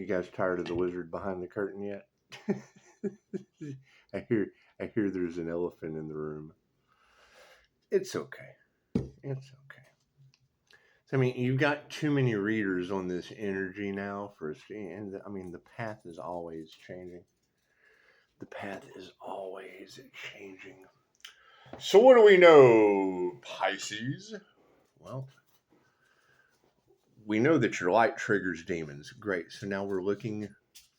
You guys tired of the wizard behind the curtain yet? I hear there's an elephant in the room. It's okay. It's okay. So, I mean, you've got too many readers on this energy now for us, and I mean, the path is always changing. The path is always changing. So, what do we know, Pisces? Well, we know that your light triggers demons. Great. So now we're looking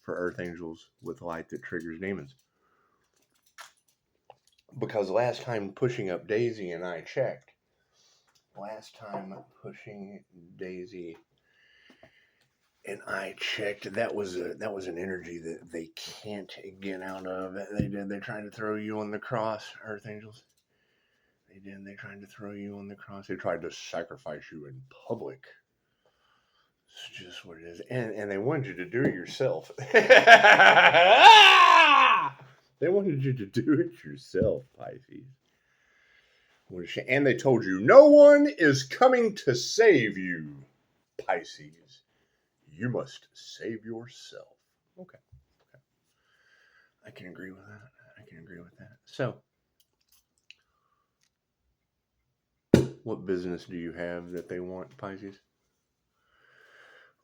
for earth angels with light that triggers demons. Because last time Pushing Up Daisy and I checked, that was an energy that they can't get out of. They tried to throw you on the cross, earth angels. They tried to throw you on the cross. They tried to sacrifice you in public. It's just what it is. And they wanted you to do it yourself. They wanted you to do it yourself, Pisces. And they told you, no one is coming to save you, Pisces. You must save yourself. Okay. I can agree with that. So, what business do you have that they want, Pisces?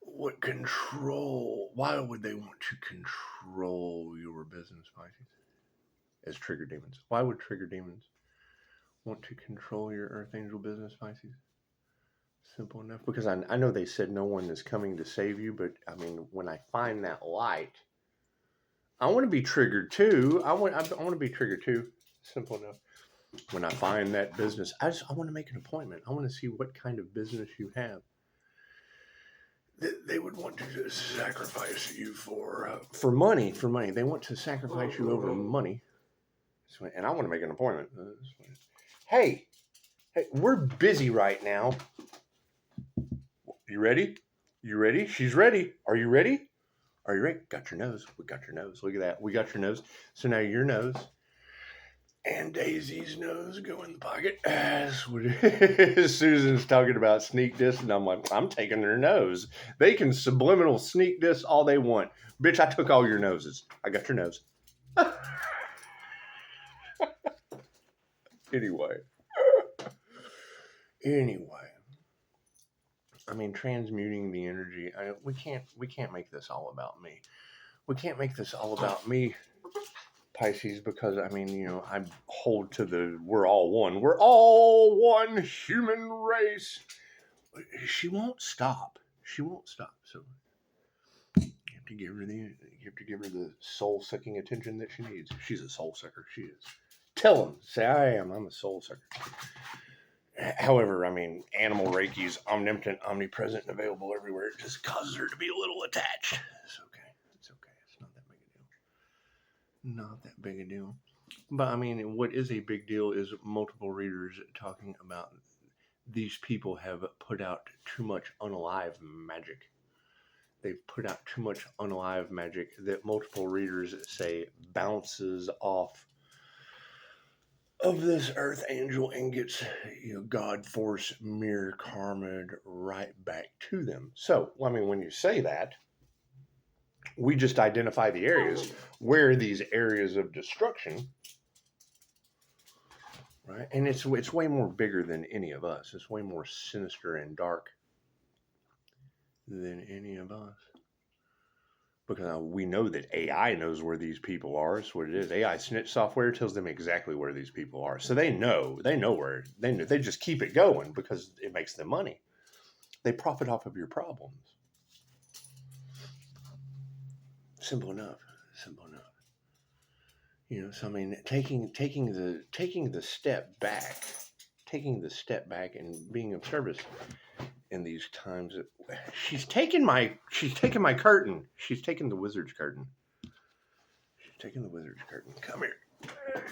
What control? Why would they want to control your business, Pisces? As trigger demons. Why would trigger demons want to control your earth angel business, Pisces? Simple enough. Because I know they said no one is coming to save you, but I mean, when I find that light, I want to be triggered too. I want to be triggered too. Simple enough. When I find that business, I want to make an appointment. I want to see what kind of business you have. They would want to sacrifice you for money. For money, they want to sacrifice you over money. And I want to make an appointment. Hey, we're busy right now. You ready? She's ready. Are you ready? Got your nose. We got your nose. Look at that. We got your nose. So now your nose and Daisy's nose go in the pocket. That's what it is. Susan's talking about sneak diss, and I'm like, I'm taking their nose. They can subliminal sneak diss all they want. Bitch, I took all your noses. I got your nose. Anyway. I mean, transmuting the energy. We can't make this all about me. We can't make this all about me, Pisces, because I mean, I hold to we're all one. We're all one human race. She won't stop. So you have to give her the soul sucking attention that she needs. She's a soul sucker. She is. Tell them. Say I am. I'm a soul sucker. However, I mean, animal Reiki's omnipotent, omnipresent, and available everywhere. It just causes her to be a little attached. It's okay. It's not that big a deal. But I mean, what is a big deal is multiple readers talking about these people have put out too much unalive magic. They've put out too much unalive magic that multiple readers say bounces off of this earth angel and gets God force mirror karma right back to them. So, I mean, when you say that, we just identify the areas where these areas of destruction, right? And it's way more bigger than any of us. It's way more sinister and dark than any of us. Because we know that AI knows where these people are. That's what it is. AI snitch software tells them exactly where these people are. So they know where, they just keep it going because it makes them money. They profit off of your problems. Simple enough. So I mean, taking the step back and being of service in these times. She's taking my curtain. She's taking the wizard's curtain. Come here.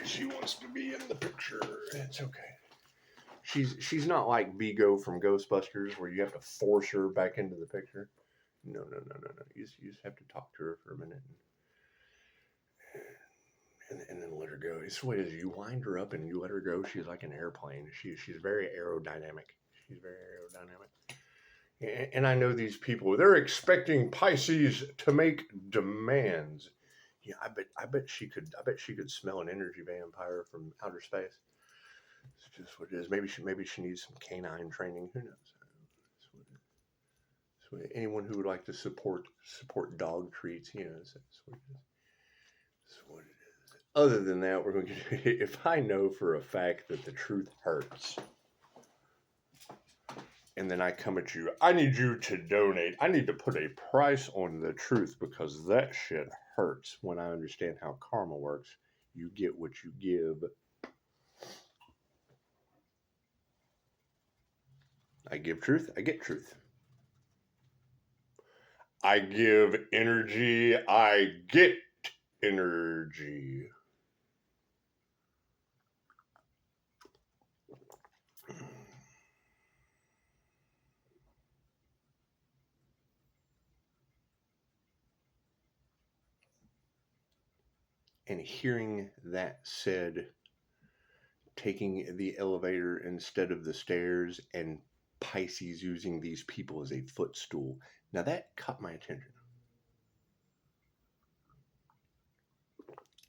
She wants to be in the picture. It's okay. She's not like Vigo from Ghostbusters where you have to force her back into the picture. No. You just have to talk to her for a minute and then let her go. It's what it is. You wind her up and you let her go. She's like an airplane. She's very aerodynamic. And I know these people, they're expecting Pisces to make demands. Yeah, I bet she could smell an energy vampire from outer space. It's just what it is. Maybe she needs some canine training. Who knows? So anyone who would like to support dog treats, that's what it is. That's what it is. Other than that, we're going to. If I know for a fact that the truth hurts, and then I come at you, I need you to donate. I need to put a price on the truth because that shit hurts. When I understand how karma works, you get what you give. I give truth, I get truth. I give energy, I get energy. And hearing that said, taking the elevator instead of the stairs and Pisces using these people as a footstool. Now that caught my attention.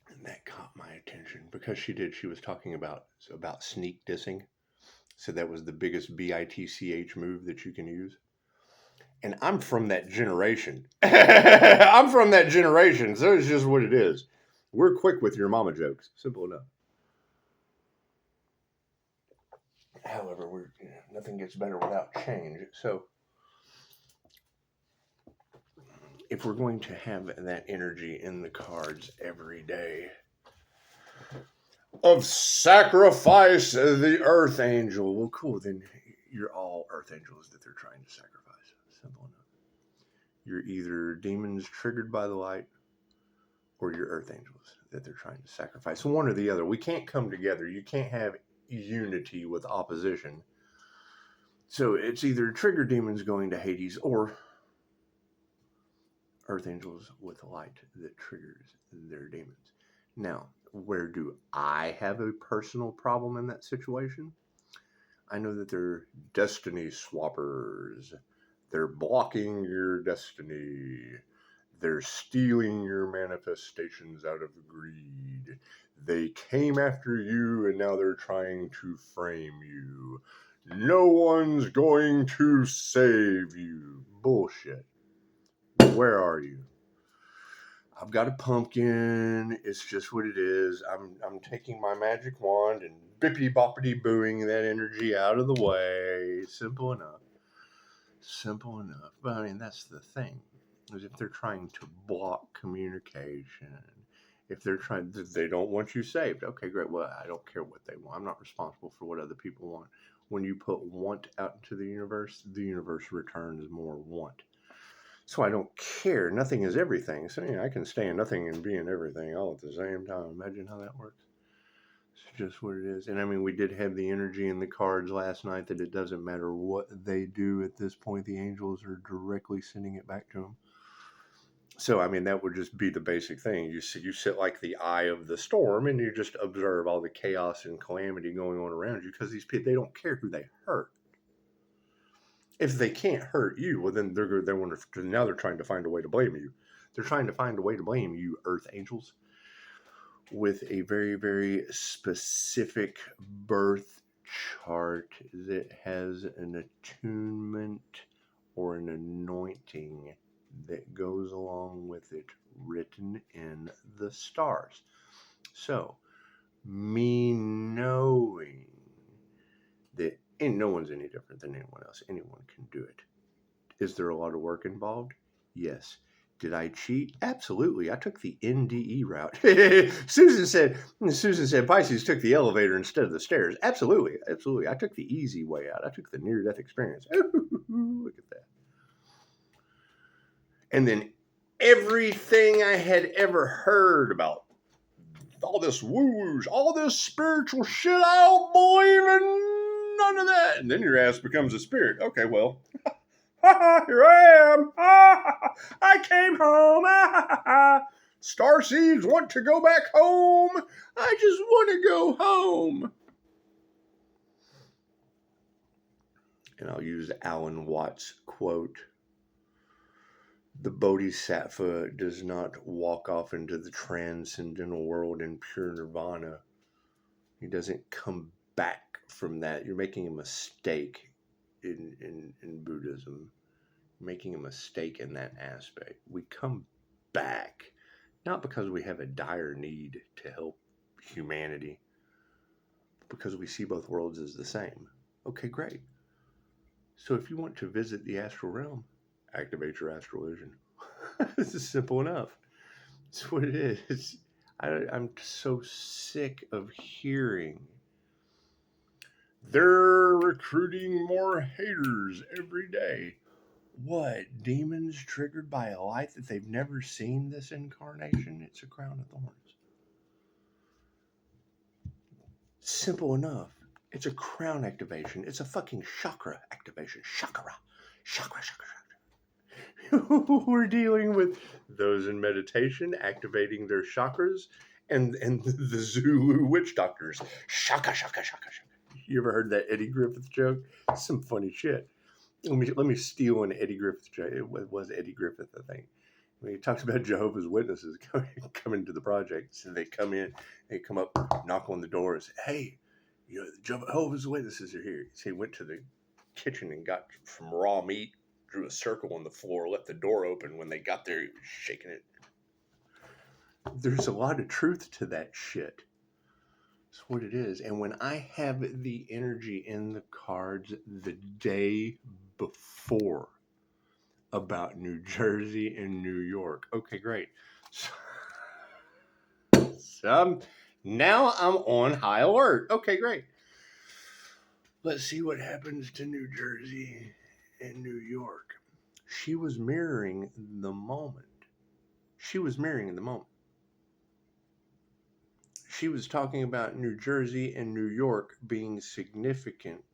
And that caught my attention because she was talking about sneak dissing. So that was the biggest BITCH move that you can use. And I'm from that generation. I'm from that generation, so it's just what it is. We're quick with your mama jokes. Simple enough. However, nothing gets better without change. So if we're going to have that energy in the cards every day of sacrifice the earth angel, well, cool, then you're all earth angels that they're trying to sacrifice. Simple enough. You're either demons triggered by the light or you're earth angels that they're trying to sacrifice. One or the other. We can't come together. You can't have unity with opposition. So it's either trigger demons going to Hades or earth angels with light that triggers their demons. Now, where do I have a personal problem in that situation? I know that they're destiny swappers. They're blocking your destiny. They're stealing your manifestations out of greed. They came after you and now they're trying to frame you. No one's going to save you. Bullshit. Where are you? I've got a pumpkin. It's just what it is. I'm taking my magic wand and bippity boppity booing that energy out of the way. Simple enough. Simple enough. But I mean, that's the thing. Is if they're trying to block communication, if they don't want you saved. Okay, great. Well, I don't care what they want. I'm not responsible for what other people want. When you put want out into the universe returns more want. So I don't care. Nothing is everything. So I can stay in nothing and be in everything all at the same time. Imagine how that works. It's just what it is. And I mean, we did have the energy in the cards last night that it doesn't matter what they do at this point. The angels are directly sending it back to them. So, I mean, that would just be the basic thing. You sit like the eye of the storm and you just observe all the chaos and calamity going on around you because these people, they don't care who they hurt. If they can't hurt you, well, then now they're trying to find a way to blame you. They're trying to find a way to blame you, earth angels, with a very, very specific birth chart that has an attunement or an anointing that goes along with it written in the stars. So, me knowing that no one's any different than anyone else, anyone can do it. Is there a lot of work involved? Yes. Did I cheat? Absolutely. I took the NDE route. Susan said Pisces took the elevator instead of the stairs. Absolutely. Absolutely. I took the easy way out. I took the near-death experience. Look at that. And then everything I had ever heard about all this woo-woosh, all this spiritual shit, I don't believe in none of that. And then your ass becomes a spirit. Okay, well, here I am. I came home. Starseeds want to go back home. I just want to go home. And I'll use Alan Watts' quote: "The bodhisattva does not walk off into the transcendental world in pure nirvana. He doesn't come back from that. You're making a mistake in Buddhism. You're making a mistake in that aspect. We come back, not because we have a dire need to help humanity, but because we see both worlds as the same." Okay, great. So if you want to visit the astral realm, activate your astral vision. This is simple enough. It's what it is. I'm so sick of hearing they're recruiting more haters every day. What? Demons triggered by a light that they've never seen this incarnation? It's a crown of thorns. Simple enough. It's a crown activation. It's a fucking chakra activation. Chakra. We're dealing with those in meditation activating their chakras and the Zulu witch doctors. Shaka. You ever heard that Eddie Griffith joke? Some funny shit. Let me steal an Eddie Griffith joke. It was Eddie Griffith, I think. When he talks about Jehovah's Witnesses coming to the project. So they come in, they come up, knock on the door and say, "Hey, the Jehovah's Witnesses are here." So he went to the kitchen and got some raw meat, drew a circle on the floor, left the door open. When they got there, he was shaking it. There's a lot of truth to that shit. That's what it is. And when I have the energy in the cards the day before about New Jersey and New York, okay, great. So now I'm on high alert. Okay, great. Let's see what happens to New Jersey and New York. She was mirroring the moment. She was talking about New Jersey and New York being significant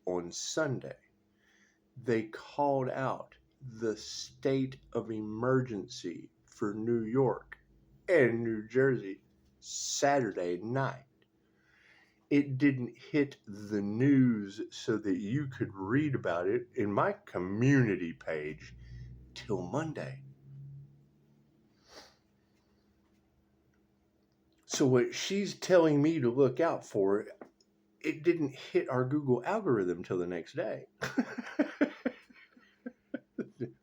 on Sunday. They called out the state of emergency for New York and New Jersey Saturday night. It didn't hit the news so that you could read about it in my community page till Monday. So what she's telling me to look out for, it didn't hit our Google algorithm till the next day.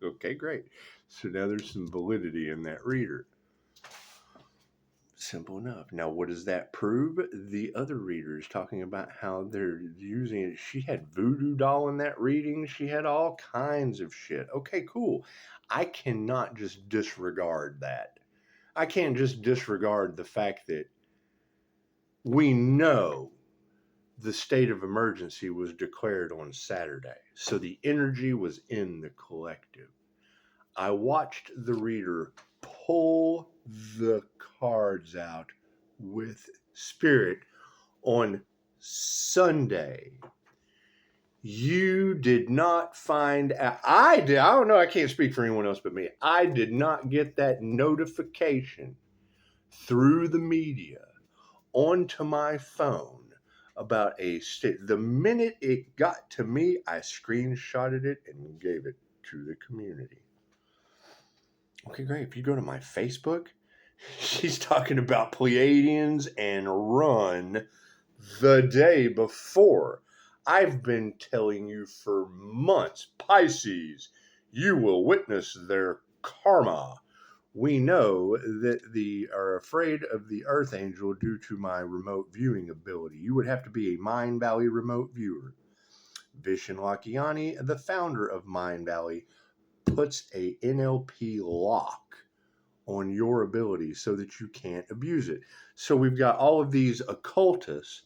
Okay, great. So now there's some validity in that reader. Simple enough. Now, what does that prove? The other readers talking about how they're using it. She had voodoo doll in that reading. She had all kinds of shit. Okay, cool. I cannot just disregard that. I can't just disregard the fact that we know the state of emergency was declared on Saturday. So the energy was in the collective. I watched the reader pull the cards out with spirit on Sunday. You did not find out. I did. I don't know. I can't speak for anyone else but me. I did not get that notification through the media onto my phone about a state. The minute it got to me, I screenshotted it and gave it to the community. Okay, great. If you go to my Facebook, she's talking about Pleiadians and run the day before. I've been telling you for months, Pisces, you will witness their karma. We know that they are afraid of the Earth Angel due to my remote viewing ability. You would have to be a Mind Valley remote viewer. Vishen Lakhiani, the founder of Mind Valley, puts a NLP lock on your ability so that you can't abuse it. So we've got all of these occultists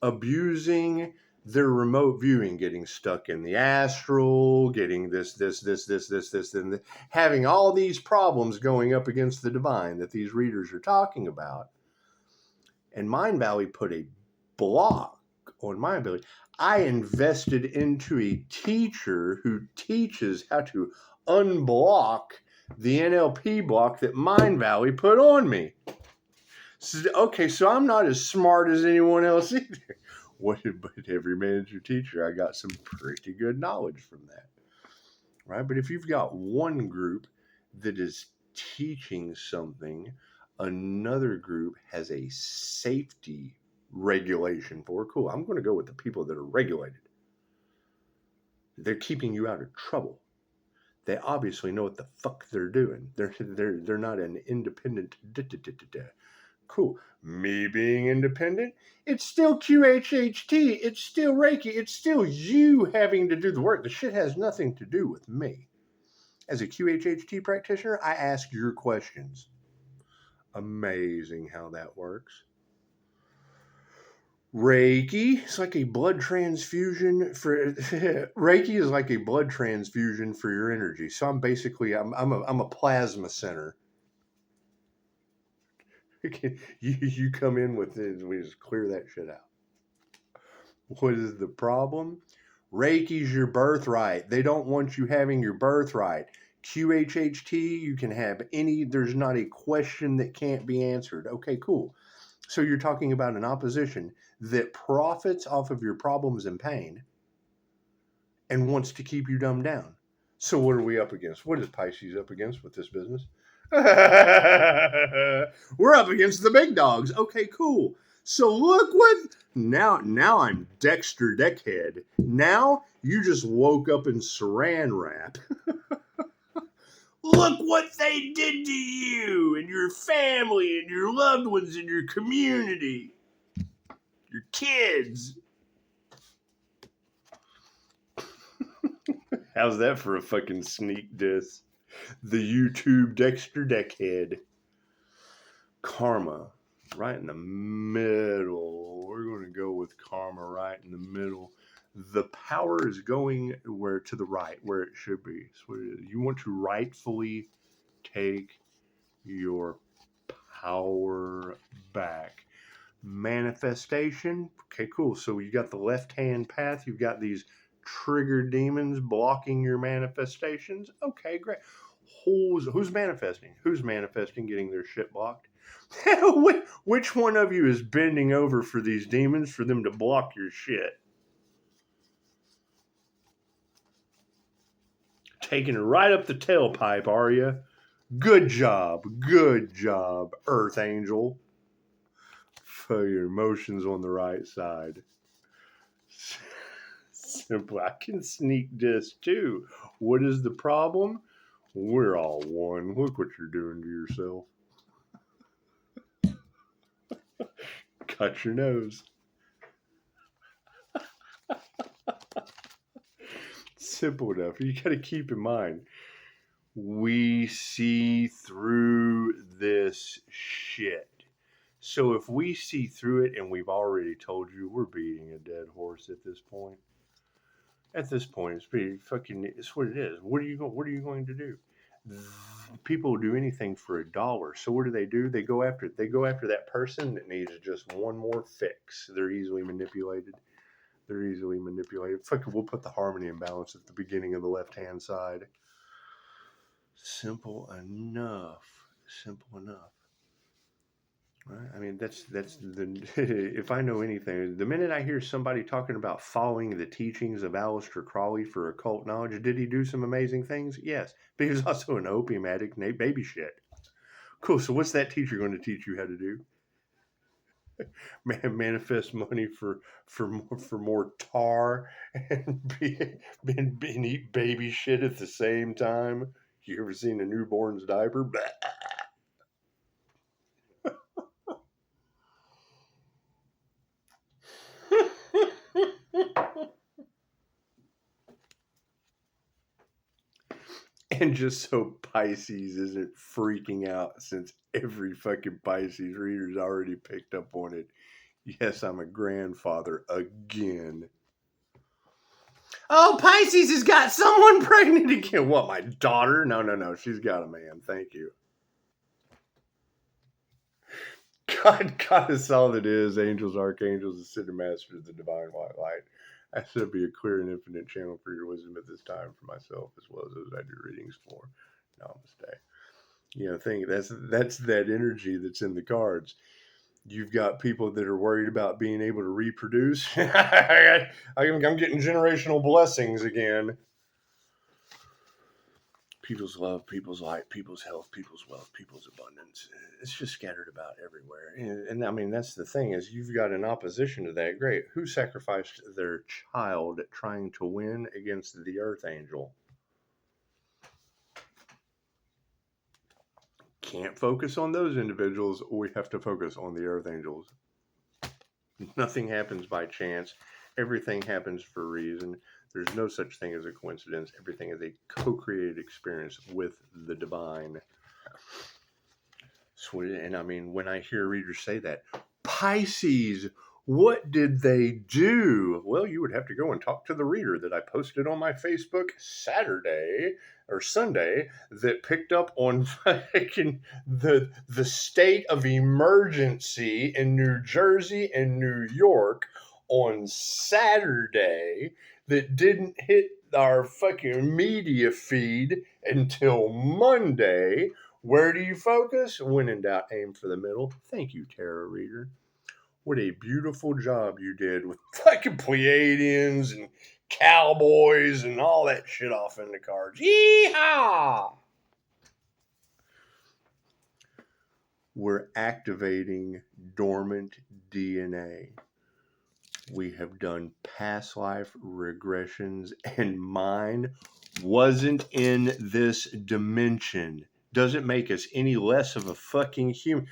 abusing their remote viewing, getting stuck in the astral, getting this, and having all these problems going up against the divine that these readers are talking about. And Mind Valley put a block on my ability. I invested into a teacher who teaches how to unblock the NLP block that Mind Valley put on me. So, okay, so I'm not as smart as anyone else either. But every man's your teacher. I got some pretty good knowledge from that, right? But if you've got one group that is teaching something, another group has a safety regulation for. Cool. I'm going to go with the people that are regulated. They're keeping you out of trouble. They obviously know what the fuck they're doing. They're not an independent. Cool. Me being independent, it's still QHHT. It's still Reiki. It's still you having to do the work. The shit has nothing to do with me. As a QHHT practitioner, I ask your questions. Amazing how that works. Reiki is like a blood transfusion for Reiki is like a blood transfusion for your energy. So I'm a plasma center. You come in with it, we just clear that shit out. What is the problem? Reiki's your birthright. They don't want you having your birthright. QHHT, you can have any, there's not a question that can't be answered. Okay, cool. So you're talking about an opposition that profits off of your problems and pain and wants to keep you dumbed down. So what are we up against? What is Pisces up against with this business? We're up against the big dogs. Okay, cool. So look what now I'm Dexter Deckhead. Now you just woke up in saran wrap. Look what they did to you and your family and your loved ones and your community. Your kids. How's that for a fucking sneak diss? The YouTube Dexter Deckhead. Karma. Right in the middle. We're going to go with karma right in the middle. The power is going where to the right, where it should be. So you want to rightfully take your power back. Manifestation. Okay, cool. So you got the left-hand path. You've got these trigger demons blocking your manifestations. Okay, great. Who's manifesting? Who's manifesting getting their shit blocked? Which one of you is bending over for these demons for them to block your shit? Taking it right up the tailpipe, are you? Good job. Good job, Earth Angel. For your emotions on the right side. Simple. I can sneak this too. What is the problem? We're all one. Look what you're doing to yourself. Cut your nose. Simple enough. You got to keep in mind, we see through this shit. So if we see through it, and we've already told you, we're beating a dead horse at this point. At this point, it's pretty fucking. It's what it is. What are you going to do? People will do anything for $1. So what do? They go after that person that needs just one more fix. They're easily manipulated. Fuck, we'll put the harmony and balance at the beginning of the left-hand side. Simple enough. Right? I mean, that's the. If I know anything, the minute I hear somebody talking about following the teachings of Aleister Crowley for occult knowledge, did he do some amazing things? Yes, but he was also an opium addict and ate baby shit. Cool. So what's that teacher going to teach you how to do? Manifest money for more tar and eat baby shit at the same time. You ever seen a newborn's diaper? And just so Pisces isn't freaking out, since every fucking Pisces reader's already picked up on it. Yes, I'm a grandfather again. Oh, Pisces has got someone pregnant again. What, my daughter? No. She's got a man. Thank you. God is all that is. Angels, archangels, ascended masters, the divine white light. I should be a clear and infinite channel for your wisdom at this time for myself as well as those I do readings for. Namaste. Think that's that energy that's in the cards. You've got people that are worried about being able to reproduce. I'm getting generational blessings again. People's love, people's light, people's health, people's wealth, people's abundance. It's just scattered about everywhere. And I mean, that's the thing is you've got an opposition to that. Great. Who sacrificed their child trying to win against the earth angel? Can't focus on those individuals. We have to focus on the earth angels. Nothing happens by chance. Everything happens for a reason. There's no such thing as a coincidence. Everything is a co-created experience with the divine. And I mean, when I hear readers say that, Pisces, what did they do? Well, you would have to go and talk to the reader that I posted on my Facebook Saturday or Sunday that picked up on the state of emergency in New Jersey and New York on Saturday that didn't hit our fucking media feed until Monday. Where do you focus? When in doubt, aim for the middle. Thank you, tarot reader. What a beautiful job you did with fucking Pleiadians and cowboys and all that shit off in the cards. Yeehaw! We're activating dormant DNA. We have done past life regressions, and mine wasn't in this dimension. Doesn't make us any less of a fucking human.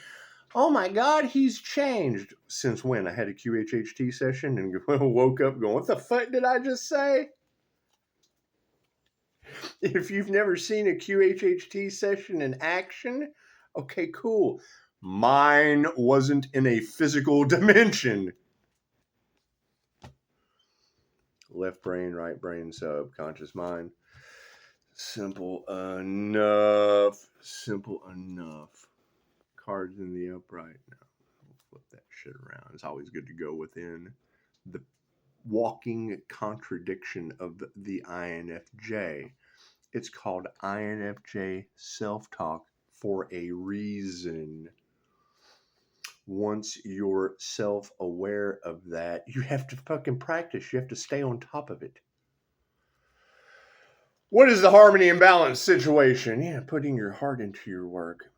Oh my God, he's changed. Since when? I had a QHHT session and woke up going, what the fuck did I just say? If you've never seen a QHHT session in action, okay, cool. Mine wasn't in a physical dimension. Left brain, right brain, subconscious mind. Simple enough. Simple enough. Cards in the upright. No, we'll flip that shit around. It's always good to go within the walking contradiction of the INFJ. It's called INFJ self-talk for a reason. Once you're self-aware of that, you have to fucking practice. You have to stay on top of it. What is the harmony and balance situation? Yeah, putting your heart into your work.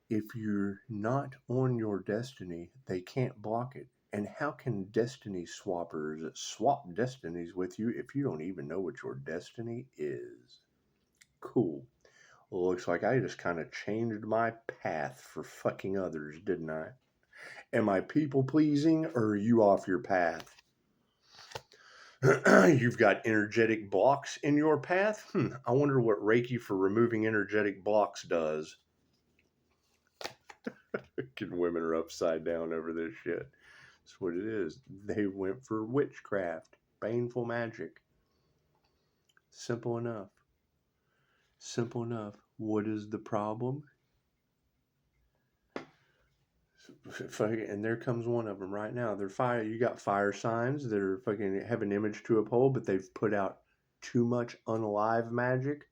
If you're not on your destiny, they can't block it. And how can destiny swappers swap destinies with you if you don't even know what your destiny is? Cool. Well, looks like I just kind of changed my path for fucking others, didn't I? Am I people pleasing or are you off your path? You've got energetic blocks in your path? I wonder what Reiki for removing energetic blocks does. Women are upside down over this shit. That's what it is. They went for witchcraft, baneful magic. Simple enough. Simple enough. What is the problem? And there comes one of them right now. They're fire. You got fire signs that are fucking have an image to uphold, but they've put out too much unalive magic,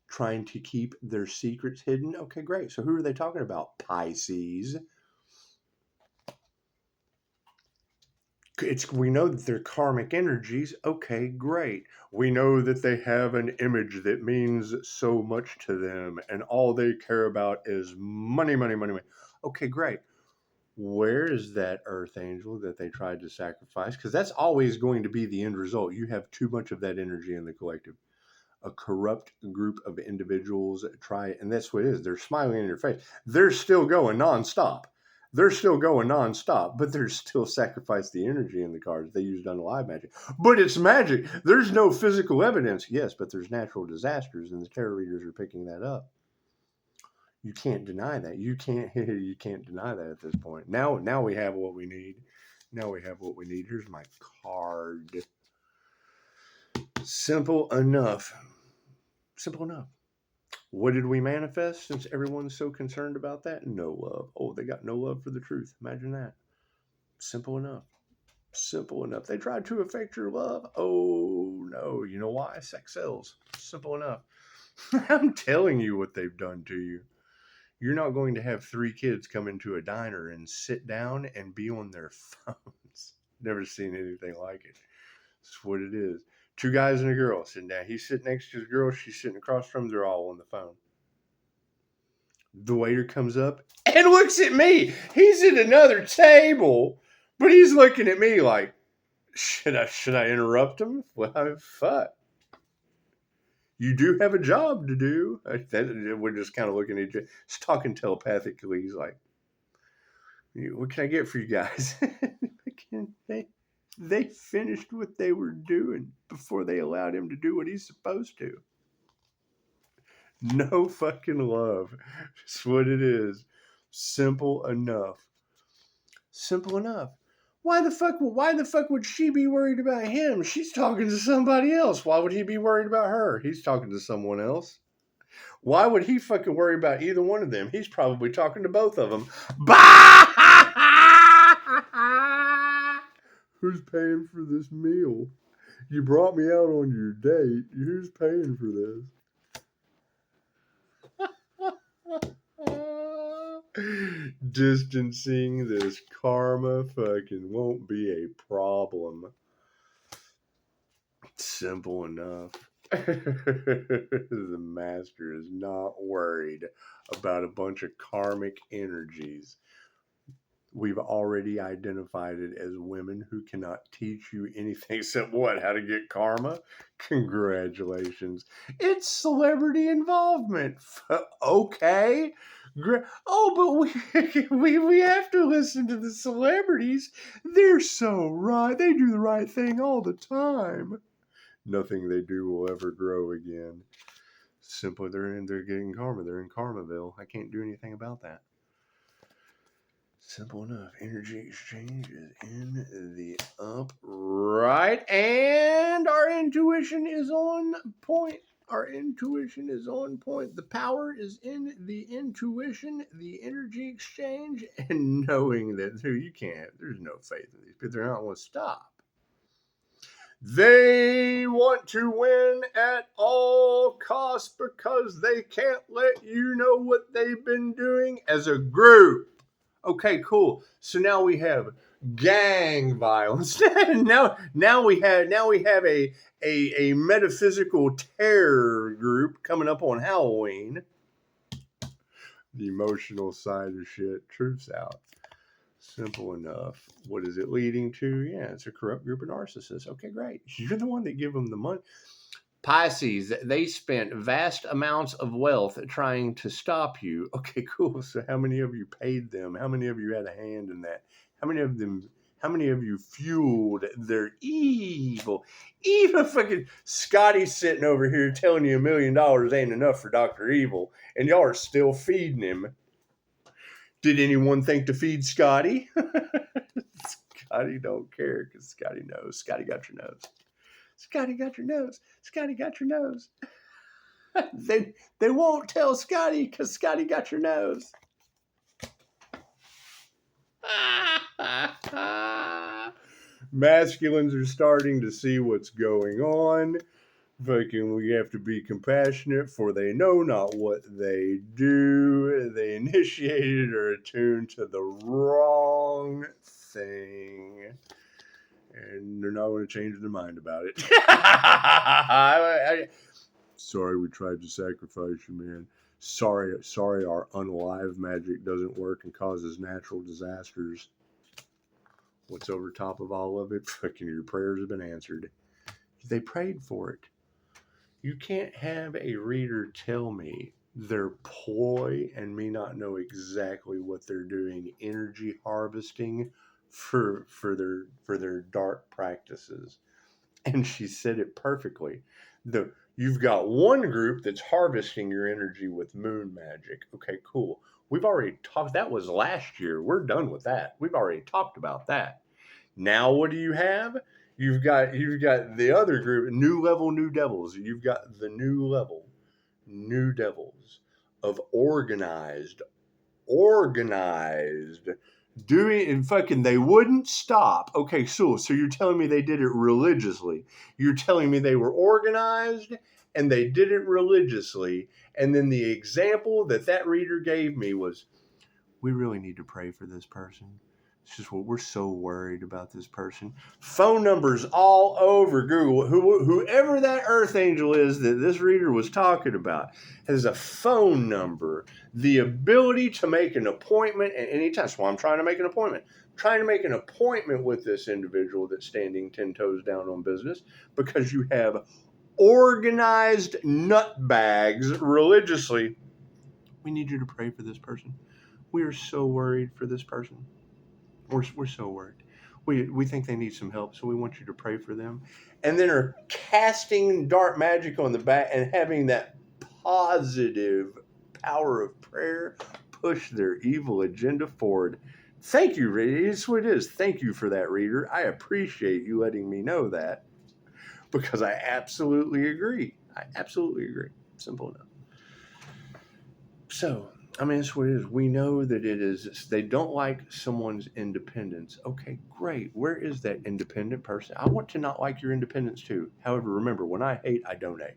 trying to keep their secrets hidden. Okay, great. So who are they talking about? Pisces. We know that they're karmic energies. Okay, great. We know that they have an image that means so much to them, and all they care about is money, money, money, money. Okay, great. Where is that earth angel that they tried to sacrifice? Because that's always going to be the end result. You have too much of that energy in the collective. A corrupt group of individuals try, and that's what it is. They're smiling in your face. They're still going nonstop. But they're still sacrifice the energy in the cards. They used unalive magic. But it's magic. There's no physical evidence. Yes, but there's natural disasters, and the tarot readers are picking that up. You can't deny that. You can't deny that at this point. Now we have what we need. Here's my card. Simple enough. What did we manifest since everyone's so concerned about that? No love. Oh, they got no love for the truth. Imagine that. Simple enough. They tried to affect your love. Oh, no. You know why? Sex sells. Simple enough. I'm telling you what they've done to you. You're not going to have 3 kids come into a diner and sit down and be on their phones. Never seen anything like it. That's what it is. 2 guys and a girl sitting down. He's sitting next to his girl. She's sitting across from him. They're all on the phone. The waiter comes up and looks at me. He's at another table, but he's looking at me like, should I interrupt him? Well, fuck. You do have a job to do. We're just kind of looking at each other. He's talking telepathically. He's like, what can I get for you guys? They finished what they were doing before they allowed him to do what he's supposed to. No fucking love. That's what it is. Simple enough. Simple enough. Why the fuck would she be worried about him? She's talking to somebody else. Why would he be worried about her? He's talking to someone else. Why would he fucking worry about either one of them? He's probably talking to both of them. Bah! Who's paying for this meal? You brought me out on your date. Who's paying for this? Distancing this karma fucking won't be a problem. Simple enough. The master is not worried about a bunch of karmic energies. We've already identified it as women who cannot teach you anything except what? How to get karma? Congratulations. It's celebrity involvement. Okay. Oh, but we have to listen to the celebrities. They're so right. They do the right thing all the time. Nothing they do will ever grow again. Simply, they're getting karma. They're in Karmaville. I can't do anything about that. Simple enough. Energy exchange is in the upright, and our intuition is on point. Our intuition is on point. The power is in the intuition, the energy exchange, and knowing that you can't. There's no faith in these people. They're not going to stop. They want to win at all costs because they can't let you know what they've been doing as a group. Okay, cool. So now we have gang violence. now we have a metaphysical terror group coming up on Halloween. The emotional side of shit, truth's out. Simple enough. What is it leading to? Yeah, it's a corrupt group of narcissists. Okay, great. You're the one that give them the money. Pisces, they spent vast amounts of wealth trying to stop you. Okay, cool. So how many of you paid them? How many of you had a hand in that? How many of you fueled their evil? Even fucking Scotty's sitting over here telling you $1 million ain't enough for Dr. Evil, and y'all are still feeding him. Did anyone think to feed Scotty? Scotty don't care because Scotty knows. Scotty got your nose. Scotty got your nose. Scotty got your nose. They won't tell Scotty because Scotty got your nose. Masculines are starting to see what's going on. Fucking, we have to be compassionate, for they know not what they do. They initiated or attuned to the wrong thing. And they're not going to change their mind about it. Sorry, we tried to sacrifice you, man. Sorry, our unalive magic doesn't work and causes natural disasters. What's over top of all of it? Fucking your prayers have been answered. They prayed for it. You can't have a reader tell me their ploy and me not know exactly what they're doing. Energy harvesting for their dark practices. And she said it perfectly. You've got one group that's harvesting your energy with moon magic. Okay, cool. We've already talked. That was last year. We're done with that. We've already talked about that. Now what do you have? You've got the other group, new level, new devils. You've got the new level, new devils of organized doing and fucking they wouldn't stop. Okay, so you're telling me they did it religiously. You're telling me they were organized and they did it religiously. And then the example that reader gave me was, we really need to pray for this person. It's just what we're so worried about this person. Phone numbers all over Google. Whoever that earth angel is that this reader was talking about has a phone number, the ability to make an appointment at any time. So I'm trying to make an appointment. Trying to make an appointment with this individual that's standing 10 toes down on business because you have organized nutbags religiously. We need you to pray for this person. We are so worried for this person. We're so worried. We think they need some help, so we want you to pray for them. And then are casting dark magic on the back and having that positive power of prayer push their evil agenda forward. Thank you, reader. It's what it is. Thank you for that, reader. I appreciate you letting me know that because I absolutely agree. Simple enough. So, I mean, that's what it is. We know that it is, they don't like someone's independence. Okay, great. Where is that independent person? I want to not like your independence too. However, remember, when I hate, I donate.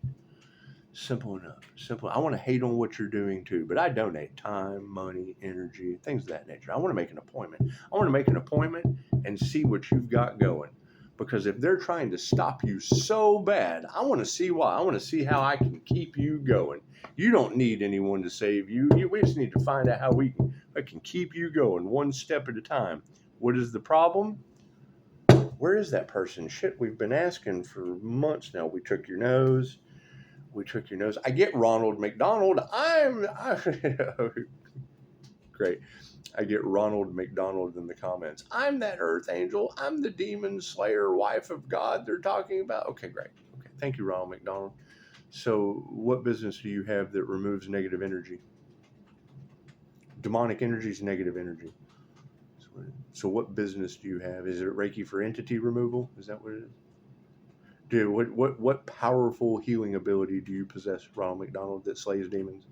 Simple enough. Simple. I want to hate on what you're doing too, but I donate time, money, energy, things of that nature. I want to make an appointment. I want to make an appointment and see what you've got going. Because if they're trying to stop you so bad, I want to see why. I want to see how I can keep you going. You don't need anyone to save you. We just need to find out how I can keep you going one step at a time. What is the problem? Where is that person? Shit, we've been asking for months now. We took your nose. I get Ronald McDonald. Great. I get Ronald McDonald in the comments. I'm that earth angel. I'm the demon slayer, wife of God they're talking about. Okay, great. Okay, thank you, Ronald McDonald. So what business do you have that removes negative energy? Demonic energy is negative energy. So what business do you have? Is it Reiki for entity removal? Is that what it is? Dude, what powerful healing ability do you possess, Ronald McDonald, that slays demons?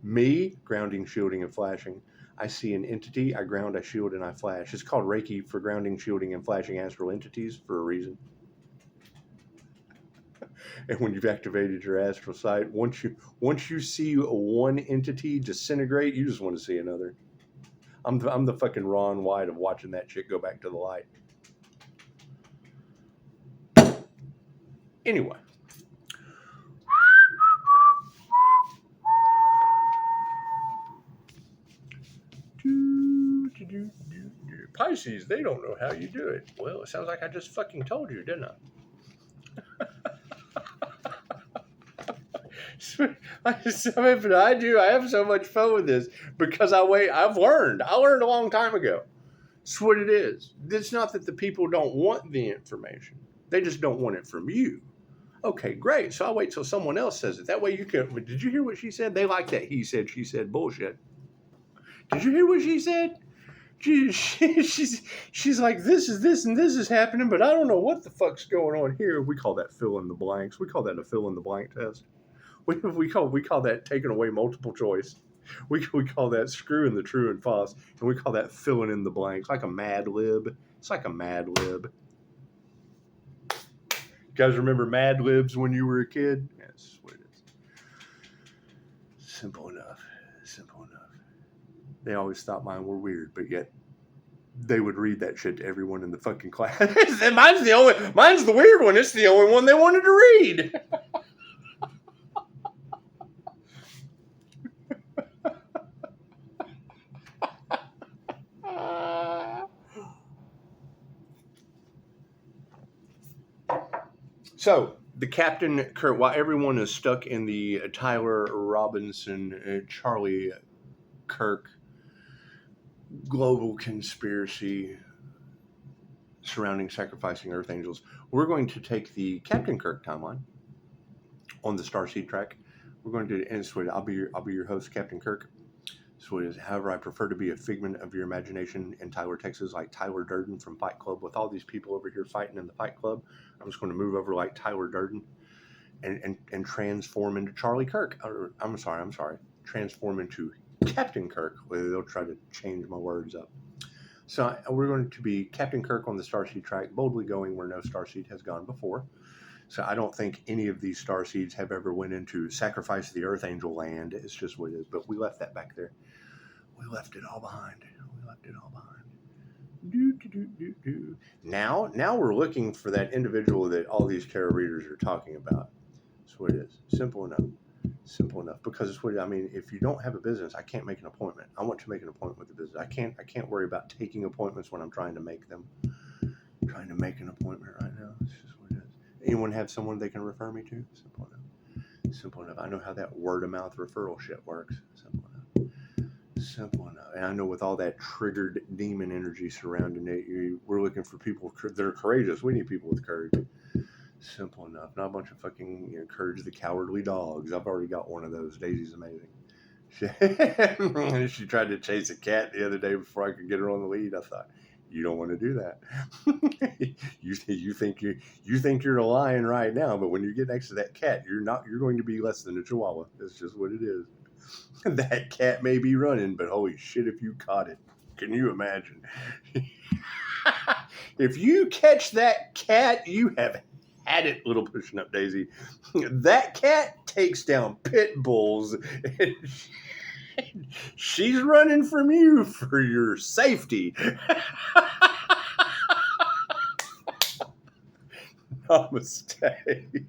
Me, grounding, shielding, and flashing. I see an entity, I ground, I shield, and I flash. It's called Reiki for grounding, shielding, and flashing astral entities for a reason. And when you've activated your astral sight, once you see one entity disintegrate, you just want to see another. I'm the fucking Ron White of watching that shit go back to the light. Anyway. Pisces, they don't know how you do it. Well, it sounds like I just fucking told you, didn't I? But I do. I have so much fun with this because I've learned. I learned a long time ago. It's what it is. It's not that the people don't want the information. They just don't want it from you. Okay, great. So I'll wait till someone else says it. That way you can. Did you hear what she said? They like that he said, she said bullshit. Did you hear what she said? She's like, this is this and this is happening, but I don't know what the fuck's going on here. We call that fill in the blanks. We call that a fill in the blank test. We call that taking away multiple choice. We call that screwing the true and false, and we call that filling in the blanks, like a Mad Lib. It's like a Mad Lib. You guys remember Mad Libs when you were a kid? That's what it is. Simple enough. They always thought mine were weird, but yet they would read that shit to everyone in the fucking class. Mine's the weird one. It's the only one they wanted to read. So the Captain Kirk, while everyone is stuck in the Tyler Robinson, Charlie Kirk global conspiracy surrounding sacrificing Earth Angels, we're going to take the Captain Kirk timeline on the Starseed track. We're going to, and so I'll be your host, Captain Kirk. So it is. However, I prefer to be a figment of your imagination in Tyler, Texas, like Tyler Durden from Fight Club. With all these people over here fighting in the Fight Club, I'm just going to move over like Tyler Durden and transform into Charlie Kirk. I'm sorry. Transform into Captain Kirk. They'll try to change my words up. So we're going to be Captain Kirk on the Starseed track, boldly going where no Starseed has gone before. So I don't think any of these star seeds have ever went into sacrifice the earth angel land. It's just what it is. But we left that back there. We left it all behind. We left it all behind. Now we're looking for that individual that all these tarot readers are talking about. That's what it is. Simple enough. Simple enough. Because it's what I mean. If you don't have a business, I can't make an appointment. I want to make an appointment with the business. I can't worry about taking appointments when I'm trying to make them. I'm trying to make an appointment right now. It's just what it is. Anyone have someone they can refer me to? Simple enough. Simple enough. I know how that word of mouth referral shit works. Simple enough. Simple enough. And I know with all that triggered demon energy surrounding it, we're looking for people that are courageous. We need people with courage. Simple enough. Not a bunch of fucking courage the cowardly dogs. I've already got one of those. Daisy's amazing. She tried to chase a cat the other day before I could get her on the lead. I thought, you don't want to do that. you think you're a lion right now, but when you get next to that cat, you're going to be less than a chihuahua. That's just what it is. That cat may be running, but holy shit, if you caught it, can you imagine? If you catch that cat, you have had it, little pushing up Daisy. That cat takes down pit bulls. And she's running from you for your safety. Namaste.